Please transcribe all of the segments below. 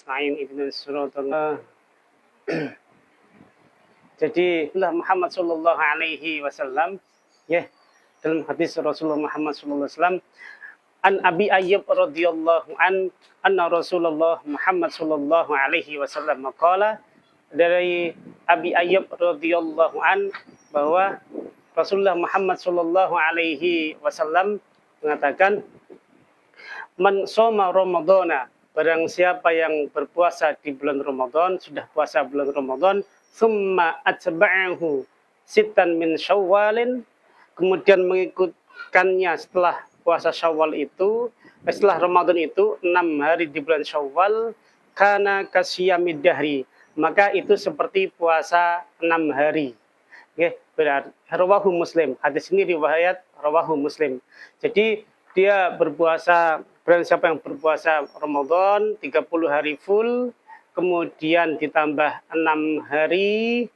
nasta'in ihdinas siratal Jadi Muhammad sallallahu alaihi wasallam ya dalam hadis Rasulullah Muhammad sallallahu alaihi wasallam an Abi Ayyub radhiyallahu anna Rasulullah Muhammad sallallahu alaihi wasallam qala dari Abi Ayyub radhiyallahu bahwa Rasulullah Muhammad sallallahu alaihi wasallam mengatakan man shoma ramadhana barang siapa yang berpuasa di bulan Ramadan sudah puasa bulan Ramadan summa atba'ahu sittan min syawalin kemudian mengikutkannya setelah puasa Syawal itu setelah Ramadan itu 6 hari di bulan Syawal kana kasyamid dahri maka itu seperti puasa 6 hari. Oke, berarti rawahu Muslim. Hadis ini riwayat rawahu Muslim. Jadi dia berpuasa barang siapa yang berpuasa Ramadan 30 hari full kemudian ditambah 6 hari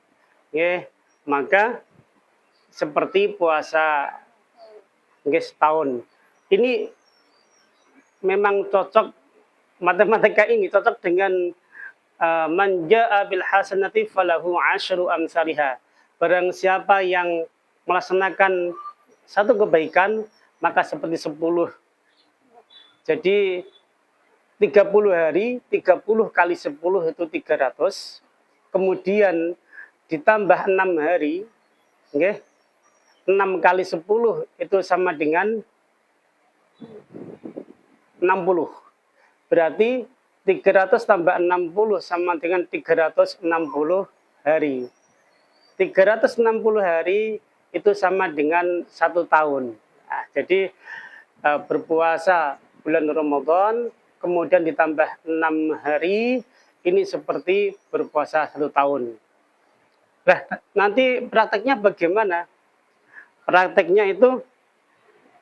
ya, maka seperti puasa setahun. Ini memang cocok matematika ini cocok dengan man jaa bil hasanati falahu asyru amsalihha. Barang siapa yang melaksanakan satu kebaikan maka seperti 10. Jadi 30 hari, 30 kali 10 itu 300. Kemudian ditambah 6 hari, okay? 6 kali 10 itu sama dengan 60. Berarti 300 tambah 60 sama dengan 360 hari. 360 hari itu sama dengan 1 tahun. Nah, jadi berpuasa bulan Ramadan kemudian ditambah 6 hari, ini seperti berpuasa 1 tahun. Nah, nanti prakteknya bagaimana? Prakteknya itu,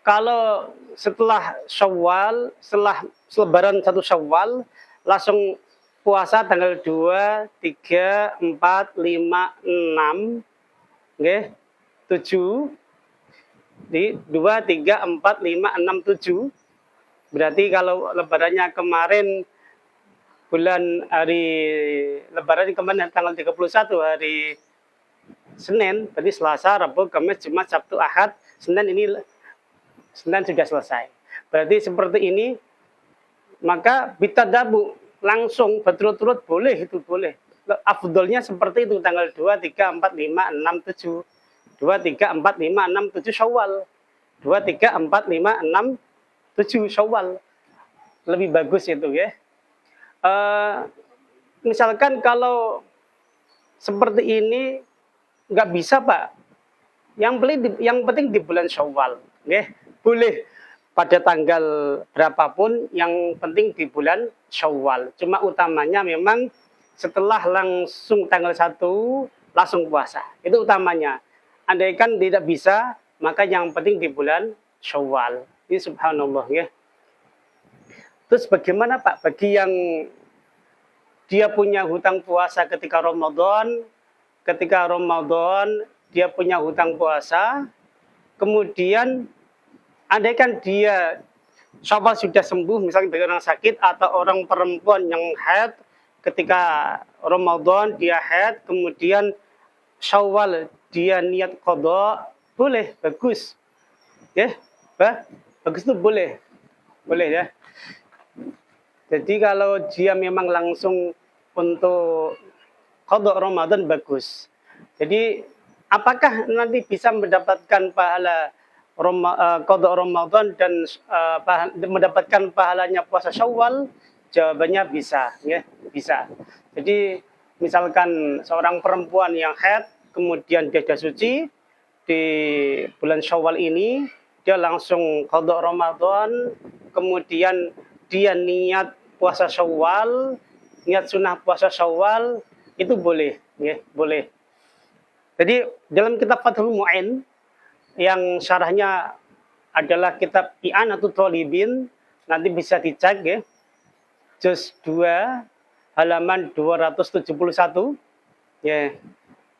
kalau setelah Syawal, setelah Lebaran 1 Syawal, langsung puasa tanggal 2, 3, 4, 5, 6, okay, 7, di 2, 3, 4, 5, 6, 7, berarti kalau lebarannya kemarin hari lebaran kemarin tanggal 31 hari Senin, berarti Selasa, Rabu, Kamis, Jumat, Sabtu, Ahad, Senin sudah selesai. Berarti seperti ini, maka bitadabu langsung berturut-turut boleh, itu boleh. Afdolnya seperti itu tanggal 2, 3, 4, 5, 6, 7. 2, 3, 4, 5, 6, 7 Syawal. 2, 3, 4, 5, 6, 7 Syawal. Lebih bagus itu ya. Misalkan kalau seperti ini nggak bisa Pak. Yang penting di bulan Syawal. Ya. Boleh pada tanggal berapapun, yang penting di bulan Syawal. Cuma utamanya memang setelah langsung tanggal 1 langsung puasa. Itu utamanya. Andaikan tidak bisa, maka yang penting di bulan Syawal. Ini subhanallah ya. Terus bagaimana Pak bagi yang dia punya hutang puasa ketika Ramadan dia punya hutang puasa, kemudian andaikan dia Syawal sudah sembuh, misalnya bagi orang sakit atau orang perempuan yang haid ketika Ramadan dia haid, kemudian Syawal dia niat qadha, boleh, bagus. Ya, bagus itu boleh ya. Jadi kalau dia memang langsung untuk qadha Ramadan bagus. Jadi apakah nanti bisa mendapatkan pahala qadha Ramadan dan mendapatkan pahalanya puasa Syawal? Jawabannya bisa, ya, bisa. Jadi misalkan seorang perempuan yang haid kemudian dia sudah suci di bulan Syawal ini, dia langsung qadha Ramadan, kemudian dia niat puasa Syawal, niat sunnah puasa Syawal, itu boleh, ya, boleh. Jadi dalam kitab Fathul Mu'in yang syarahnya adalah kitab I'anatul Thalibin, nanti bisa dicek ya. Juz 2 halaman 271. Ya.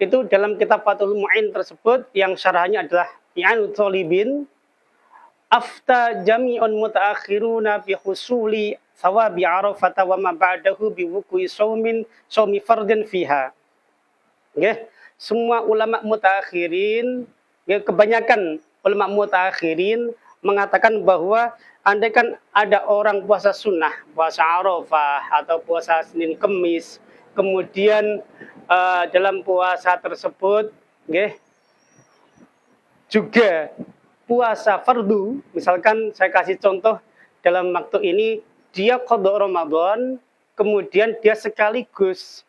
Itu dalam kitab Fathul Mu'in tersebut yang syarahnya adalah I'anatul Thalibin, afta jami'un mutaakhiruna bi husuli thawabi Arafah wa ma ba'dahu bi wuqu'i shaumi fardin fiha. Nggih, semua ulama mutakhirin, ya kebanyakan ulama mutakhirin mengatakan bahwa andaikan ada orang puasa sunnah, puasa Arafah atau puasa Senin Kemis, kemudian dalam puasa tersebut, nggih, juga puasa fardu, misalkan saya kasih contoh dalam waktu ini dia qada Ramadan, kemudian dia sekaligus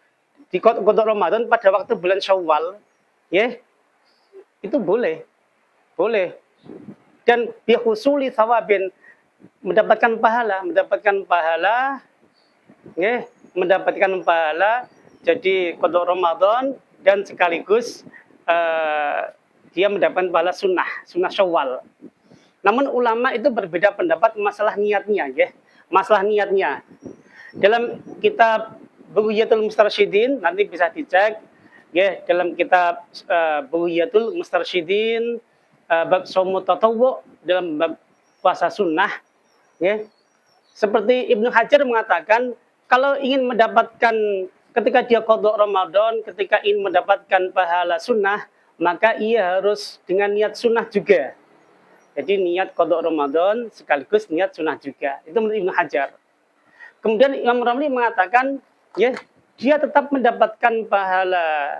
di qada Ramadan pada waktu bulan Syawal, ya, itu boleh. Boleh. Dan bihusuli thawabin, mendapatkan pahala, ya, mendapatkan pahala jadi qada Ramadan dan sekaligus dia mendapatkan pahala sunnah Syawal. Namun ulama itu berbeda pendapat masalah niatnya, ya. Masalah niatnya. Dalam kitab Bughiyatul Mustarsyidin nanti bisa dicek, ya, dalam kitab Bughiyatul Mustarsyidin bab shaum tatawwu, dalam bab puasa sunnah, ya. Seperti Ibnu Hajar mengatakan kalau ingin mendapatkan ketika dia qada Ramadan, ketika ingin mendapatkan pahala sunnah, maka ia harus dengan niat sunnah juga. Jadi niat qada Ramadan sekaligus niat sunnah juga. Itu menurut Ibnu Hajar. Kemudian Imam Ramli mengatakan, ya, dia tetap mendapatkan pahala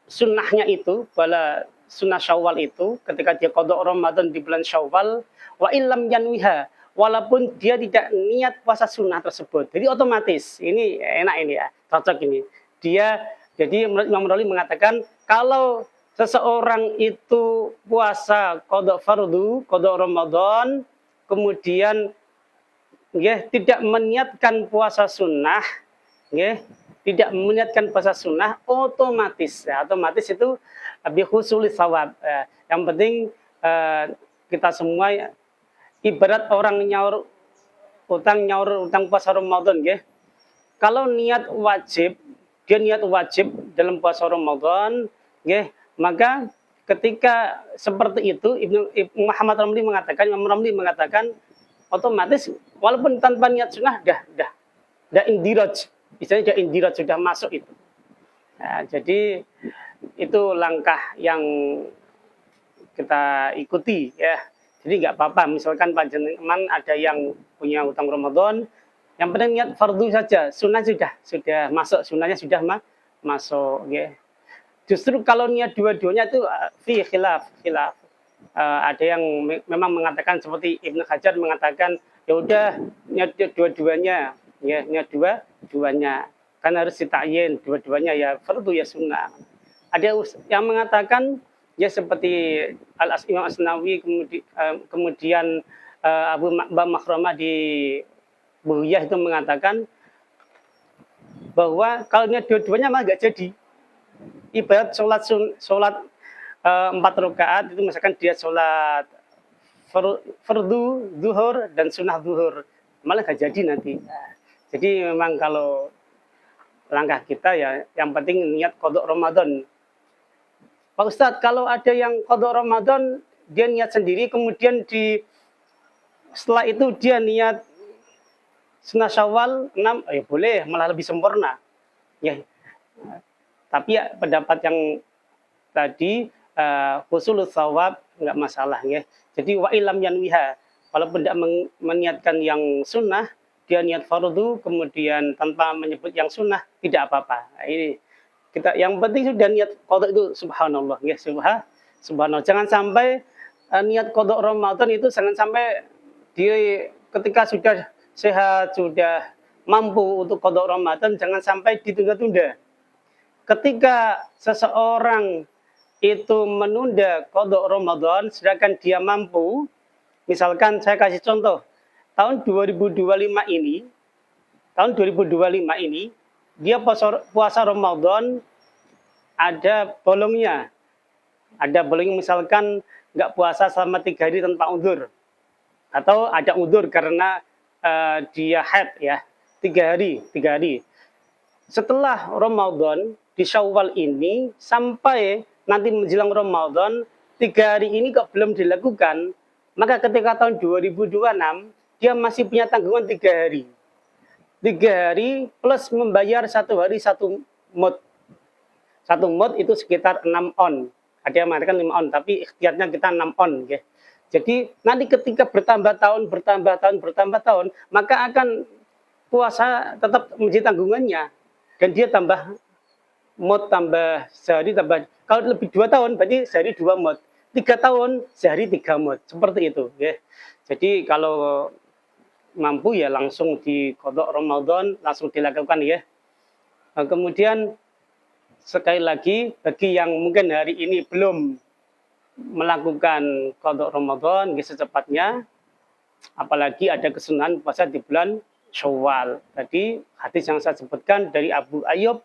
sunnahnya itu, pahala sunnah Syawal itu ketika dia qada Ramadan di bulan Syawal, wa illam yanwiha, walaupun dia tidak niat puasa sunnah tersebut. Jadi otomatis, ini enak ini ya, cocok ini. Jadi Imam Ramli mengatakan kalau seseorang itu puasa qada fardu, qada Ramadan, kemudian, ya, tidak meniatkan puasa sunnah, ya, tidak meniatkan puasa sunnah, otomatis itu bihusuli thawab. Yang penting kita semua ibarat orang nyaur utang puasa Ramadan, ya. Kalau niat wajib, dia niat wajib dalam puasa Ramadan, ya, maka ketika seperti itu Muhammad Ramli mengatakan, Imam Ramli mengatakan otomatis walaupun tanpa niat sunnah dah indiraj, istilahnya dah indiraj, sudah masuk itu. Nah, jadi itu langkah yang kita ikuti, ya. Jadi nggak apa-apa, misalkan panjenengan ada yang punya utang Ramadan, yang penting niat fardu saja, sunnah sudah masuk, sunnahnya sudah masuk, ya. Justru kalau niat dua-duanya itu khilaf. Ada yang memang mengatakan seperti Ibnu Hajar mengatakan, ya udah niat dua-duanya, ya, niat dua-duanya. Kan harus ditakyin dua-duanya, ya fardu ya sunnah. Ada yang mengatakan, ya, seperti Imam Asnawi, kemudian Abu Makhramah di Bughiyah itu mengatakan bahwa kalau niat dua-duanya malah nggak jadi. Ibarat sholat 4 rakaat itu, misalkan dia sholat fardu zuhur dan sunnah zuhur, malah nggak jadi nanti. Jadi memang kalau langkah kita, ya, yang penting niat qada Ramadan. Pak Ustadz, kalau ada yang qada Ramadan dia niat sendiri, kemudian setelah itu dia niat sunnah Syawal 6, ya boleh, malah lebih sempurna, ya. Tapi ya, pendapat yang tadi husulul thawab enggak masalah, ya. Jadi wa ilam yanwiha, walaupun tidak meniatkan yang sunnah, dia niat fardu kemudian tanpa menyebut yang sunnah, tidak apa-apa. Nah, ini kita yang penting sudah niat qada itu, subhanallah, ya, subhanallah. Jangan sampai niat qada Ramadan itu jangan sampai ketika sudah sehat, sudah mampu untuk qada Ramadan, jangan sampai ditunda-tunda. Ketika seseorang itu menunda qada Ramadan sedangkan dia mampu, misalkan saya kasih contoh, tahun 2025 ini dia puasa Ramadan ada bolongnya. Misalkan nggak puasa selama 3 hari tanpa udzur, atau ada udzur karena dia haid, ya, 3 hari. Setelah Ramadan di Syawal ini sampai nanti menjelang Ramadan, 3 hari ini kok belum dilakukan, maka ketika tahun 2026 dia masih punya tanggungan 3 hari. 3 hari plus membayar 1 hari 1 mud. 1 mud itu sekitar 6 on. Ada yang mengatakan 5 on, tapi ikhtiarnya kita 6 on. Ya. Jadi nanti ketika bertambah tahun, maka akan puasa tetap menjadi tanggungannya. Dan dia tambah mud, tambah sehari, tambah. Kalau lebih 2 tahun, berarti sehari 2 mud. 3 tahun, sehari 3 mud. Seperti itu. Ya. Jadi kalau mampu ya langsung di qadha Ramadan, langsung dilakukan ya. Nah, kemudian sekali lagi bagi yang mungkin hari ini belum melakukan qadha Ramadan ya secepatnya, apalagi ada kesunahan puasa di bulan Syawal. Tadi hadis yang saya sebutkan dari Abu Ayyub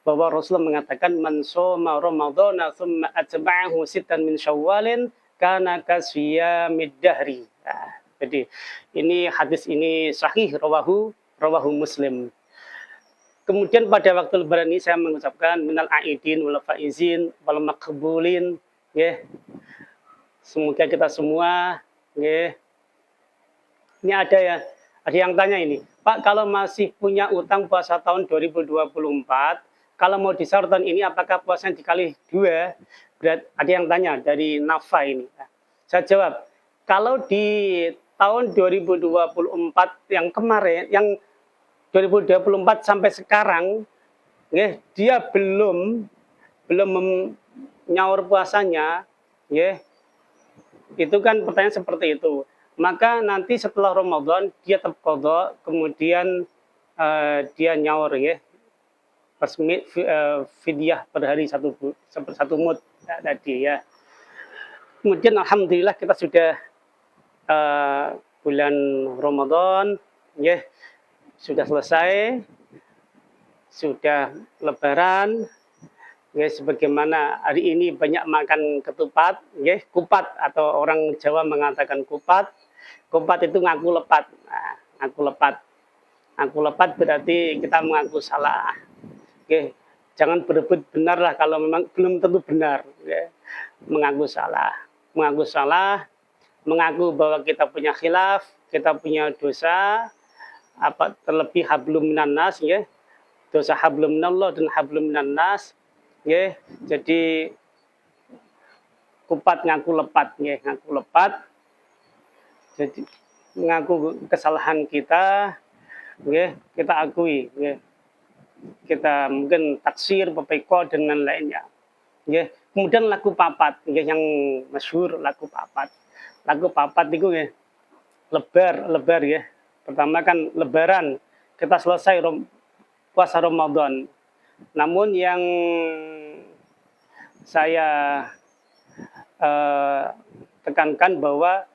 bahwa Rasulullah mengatakan man shoma ramadhana tsumma atba'ahu sittan min syawalin kana kasiyamid dahri. Nah, jadi ini hadis ini sahih rawahu Muslim. Kemudian pada waktu lebaran ini saya mengucapkan minal aidin wal faizin wal maqbulin ya. Semoga kita semua ya. Ini ada yang tanya ini, Pak, kalau masih punya utang puasa tahun 2024, kalau mau di sahur tahun ini apakah puasanya dikali 2? Ada yang tanya dari Nafa ini. Saya jawab, kalau di tahun 2024 yang kemarin, yang 2024 sampai sekarang, ya, dia belum nyaur puasanya, ya, itu kan pertanyaan seperti itu. Maka nanti setelah Ramadan dia tetap qadha, kemudian dia nyaur ya. Fidyah per hari satu mud tadi ya. Kemudian alhamdulillah kita sudah bulan Ramadan ya. Sudah selesai. Sudah lebaran. Ya, sebagaimana hari ini banyak makan ketupat, ya, kupat atau orang Jawa mengatakan kupat. Kupat itu ngaku lepat. Nah, ngaku lepat berarti kita mengaku salah. Oke, jangan berebut benar lah kalau memang belum tentu benar. Ya. Mengaku salah, mengaku bahwa kita punya khilaf, kita punya dosa, apa terlebih hablum minan nas, ya, dosa hablum minallah dan hablum minan nas. Ya, jadi kupat ngaku lepat, ya, jadi mengaku kesalahan kita, ya, kita akui, ya, kita mungkin taksir, pepeko dan lainnya, ya. Kemudian laku papat, ya, yang masyhur laku papat itu ya, lebar ya. Pertama kan lebaran, kita selesai puasa Ramadan. Namun yang saya tekankan bahwa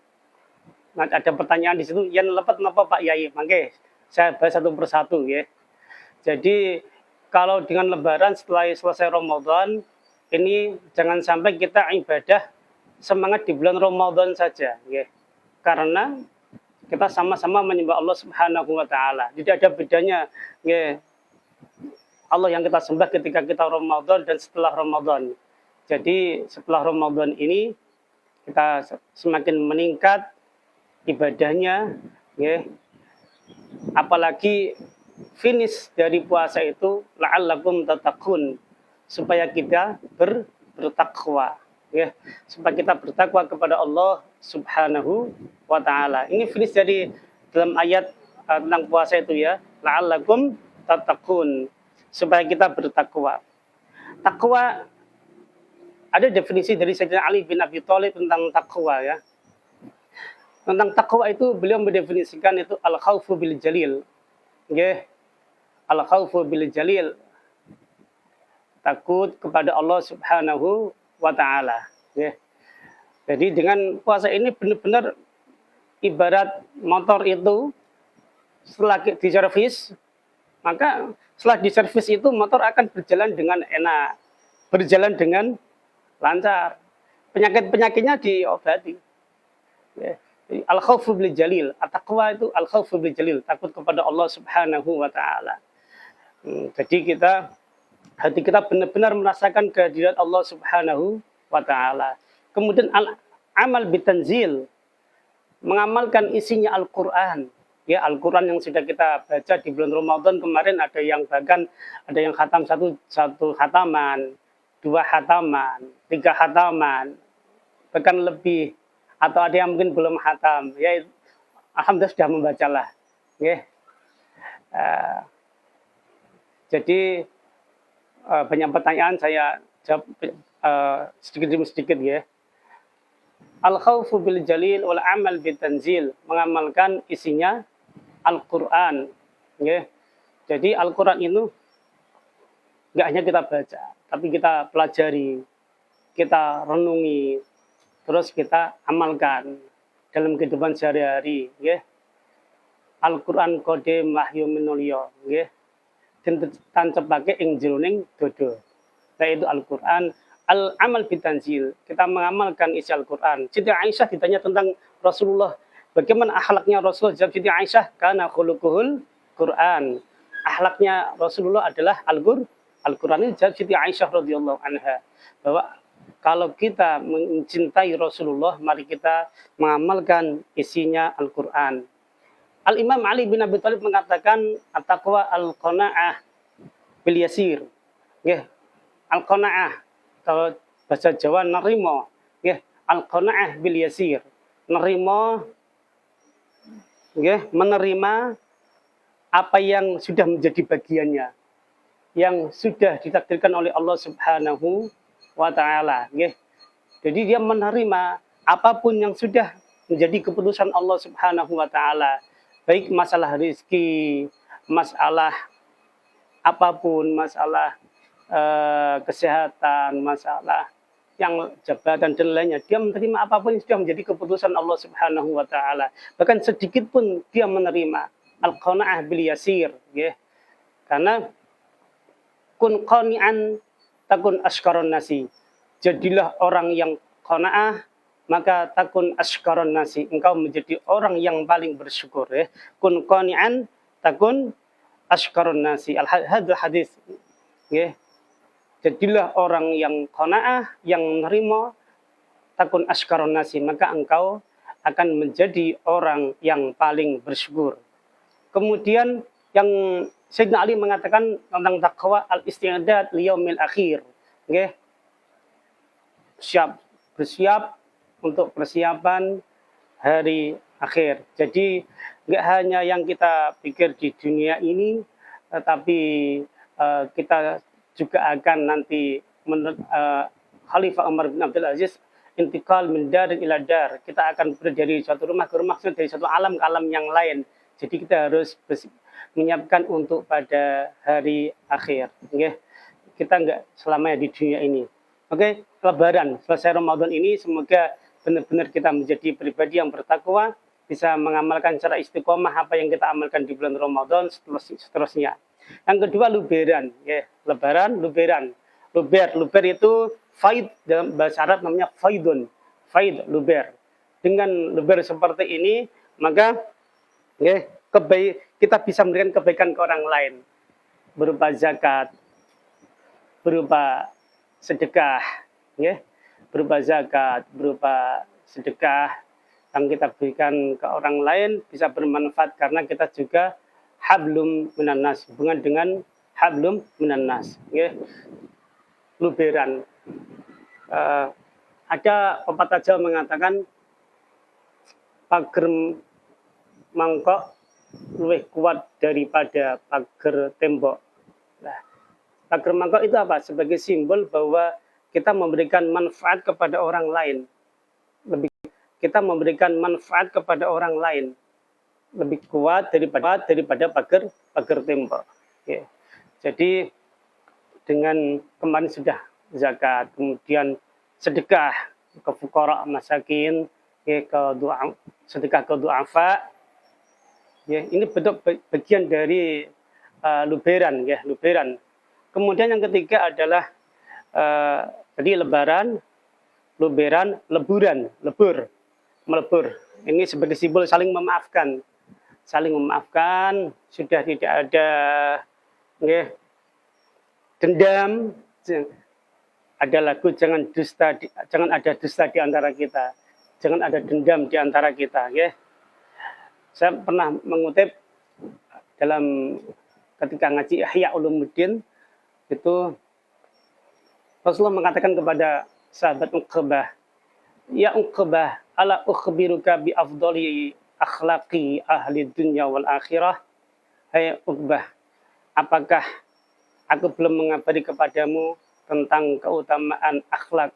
ada pertanyaan di situ, yang lepat apa Pak Yai? Mangke saya bahas satu persatu ya. Jadi kalau dengan lebaran setelah selesai Ramadan, ini jangan sampai kita ibadah semangat di bulan Ramadan saja ya. Karena kita sama-sama menyembah Allah Subhanahu wa taala. Jadi ada bedanya ya. Allah yang kita sembah ketika kita Ramadan dan setelah Ramadan. Jadi setelah Ramadan ini kita semakin meningkat ibadahnya, ya. Apalagi finish dari puasa itu la'allakum tattaqun, supaya kita bertakwa, ya. Supaya kita bertakwa kepada Allah Subhanahu wa taala. Ini finish dari dalam ayat tentang puasa itu ya, la'allakum tattaqun, supaya kita bertakwa. Takwa ada definisi dari Sayyidina Ali bin Abi Thalib tentang takwa ya. Tentang takwa itu beliau mendefinisikan itu al-khaufu bil jalil. Ya. Al-khaufu bil jalil. Takut kepada Allah Subhanahu wa taala, ya. Jadi dengan puasa ini benar-benar ibarat motor itu setelah diservis, maka setelah diservis itu motor akan berjalan dengan enak, berjalan dengan lancar. Penyakit-penyakitnya diobati. Ya. Al-khaufu bil jalil, at-taqwa itu al-khaufu bil jalil, takut kepada Allah Subhanahu wa taala. Jadi hati kita benar-benar merasakan kehadiran Allah Subhanahu wa taala. Kemudian amal bitanzil, mengamalkan isinya Al-Quran. Ya, Al-Quran yang sudah kita baca di bulan Ramadan kemarin, ada yang bahkan ada yang khatam satu khataman, 2 khataman, 3 khataman, bahkan lebih, atau ada yang mungkin belum khatam. Ya, alhamdulillah sudah membacalah. Ya. Jadi banyak pertanyaan saya jawab sedikit demi sedikit ya. Al-khawfu bil jalil wal amal bil tanzil, mengamalkan isinya Al-Quran. Ya. Jadi Al-Quran itu nggak hanya kita baca, tapi kita pelajari, kita renungi, terus kita amalkan dalam kehidupan sehari-hari. Ya. Al-Quran kode mahyu minulyo. Ya. Tancapake ing jroning dodo. Yaitu Al-Quran, al-amal bitanzil. Kita mengamalkan isi Al-Quran. Siti Aisyah ditanya tentang Rasulullah. Bagaimana akhlaknya Rasulullah? Jawab Siti Aisyah, kana khuluquhul Quran. Akhlaknya Rasulullah adalah Al-Quran. Ini jawab Siti Aisyah radhiyallahu anha. Bahwa kalau kita mencintai Rasulullah, mari kita mengamalkan isinya Al-Quran. Al-Imam Ali bin Abi Thalib mengatakan, at-taqwa al-qana'ah bil yasir. Ya, al-qana'ah, kalau bahasa Jawa nerimo. Ya, al-qana'ah bil yasir. Nerimo, ya, menerima apa yang sudah menjadi bagiannya, yang sudah ditakdirkan oleh Allah Subhanahu wa taala, ya. Jadi dia menerima apapun yang sudah menjadi keputusan Allah Subhanahu wa taala. Baik masalah rezeki, masalah apapun, masalah kesehatan, masalah yang jabatan dan lainnya, dia menerima apapun yang sudah menjadi keputusan Allah Subhanahu wa taala. Bahkan sedikit pun dia menerima. Al-qanaah bil yasir, ya. Karena kun qani'an takun asykaron nasi. Jadilah orang yang qanaah, maka takun asykaron nasi, engkau menjadi orang yang paling bersyukur, ya. Kun qani'an takun asykaron nasi. Hadal hadis, ya. Jadilah orang yang qanaah, yang menerima, takun asykaron nasi, maka engkau akan menjadi orang yang paling bersyukur. Kemudian yang Sayyidina Ali mengatakan tentang taqwa, al-isti'dad liyaumil akhir, ya. Bersiap untuk persiapan hari akhir. Jadi nggak hanya yang kita pikir di dunia ini, tetapi kita juga akan nanti Khalifah Umar bin Abdul Aziz intikal min darin ila dar. Kita akan dari suatu rumah ke rumah, dari satu alam ke alam yang lain. Jadi kita harus menyiapkan untuk pada hari akhir. Okay? Kita nggak selamanya di dunia ini. Oke, Lebaran selesai Ramadan ini, semoga benar-benar kita menjadi pribadi yang bertakwa, bisa mengamalkan secara istiqomah apa yang kita amalkan di bulan Ramadan seterusnya. Yang kedua, luberan, ya. Lebaran, luberan. Luber itu faid, dalam bahasa Arab namanya faidun. Faid, luber. Dengan luber seperti ini, maka ya, kita bisa memberikan kebaikan ke orang lain. Berupa zakat, berupa sedekah, ya. Berupa zakat, berupa sedekah yang kita berikan ke orang lain bisa bermanfaat karena kita juga hablum minan nas, hubungan dengan hablum minan nas, ya. Luberan. Ada pepatah Jawa mengatakan pager mangkok lebih kuat daripada pager tembok. Nah, pager mangkok itu apa? Sebagai simbol bahwa kita memberikan manfaat kepada orang lain. Kita memberikan manfaat kepada orang lain lebih kuat daripada pagar tembok. Ya. Jadi dengan kemarin sudah zakat, kemudian sedekah ke fuqara masakin, ya, sedekah ke du'afa. Ya, ini bentuk bagian dari luberan, ya, luberan. Kemudian yang ketiga adalah tadi lebaran, luberan, leburan, melebur. Ini sebagai simbol saling memaafkan. Saling memaafkan, sudah tidak ada, ya, dendam. Ada lagu jangan ada dusta di antara kita. jangan ada dendam di antara kita, ya. Saya pernah mengutip dalam ketika ngaji Ihya Ulumuddin itu Rasulullah mengatakan kepada sahabat Uqbah, "Ya Uqbah, ala ukhbiruka bi afdali akhlaqi ahli dunya wal akhirah?" Hai Uqbah, apakah aku belum mengabari kepadamu tentang keutamaan akhlak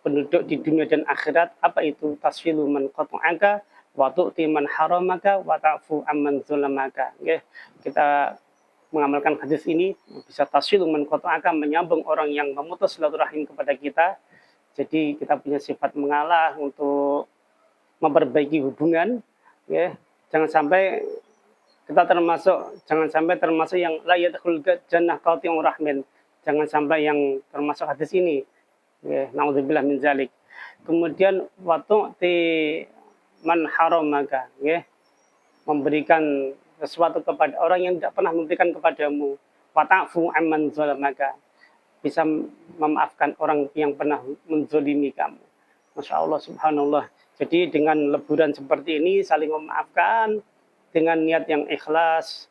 penduduk di dunia dan akhirat? Apa itu? Tasfilu man qata'aka wa tu'ti man haramaka wa ta'fu amman zulamaka. Okay. Kita mengamalkan hadis ini bisa tasfilu man qata'aka, menyambung orang yang memutus silaturahim kepada kita. Jadi kita punya sifat mengalah untuk memperbaiki hubungan, ya. Jangan sampai termasuk yang la yadkhul jannah qati'ur rahmin. Jangan sampai yang termasuk hadis ini. Ya, naudzubillah min zalik. Kemudian watu'ti man haramaka, ya. Memberikan sesuatu kepada orang yang tidak pernah memberikan kepadamu. Wata'fu amman zalamaka. Bisa memaafkan orang yang pernah menzolimi kamu. Masya Allah, subhanallah. Jadi dengan leburan seperti ini, saling memaafkan, dengan niat yang ikhlas,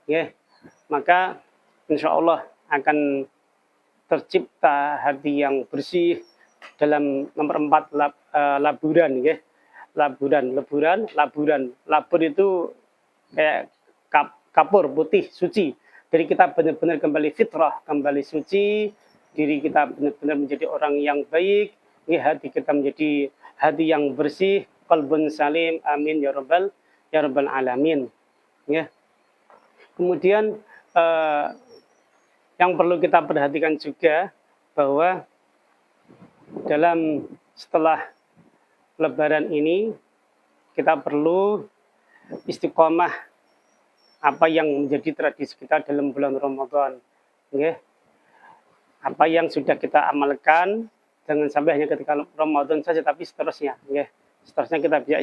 ya, maka insya Allah akan tercipta hati yang bersih. Dalam nomor 4 laburan, ya, laburan. Labur itu kayak kapur putih suci. Jadi kita benar-benar kembali fitrah, kembali suci, diri kita benar-benar menjadi orang yang baik, ya, hati kita menjadi hati yang bersih, qalbun salim, amin ya rabbal alamin, ya. Kemudian yang perlu kita perhatikan juga bahwa setelah Lebaran ini kita perlu istiqomah apa yang menjadi tradisi kita dalam bulan Ramadan, ya. Apa yang sudah kita amalkan, jangan sampai hanya ketika Ramadan saja, tapi seterusnya, ya. Seterusnya kita bisa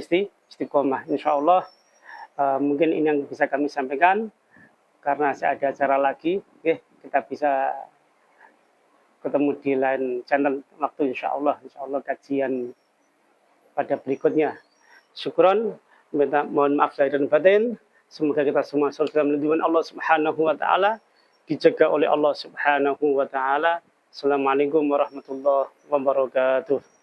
istiqomah. Insya Allah mungkin ini yang bisa kami sampaikan. Karena saya ada acara lagi, ya, kita bisa ketemu di lain channel waktu insya Allah kajian pada berikutnya. Syukron, mohon maaf lahir dan batin. Semoga kita semua selalu dalam lindungan Allah Subhanahu wa taala, dijaga oleh Allah Subhanahu wa taala. Assalamualaikum warahmatullahi wabarakatuh.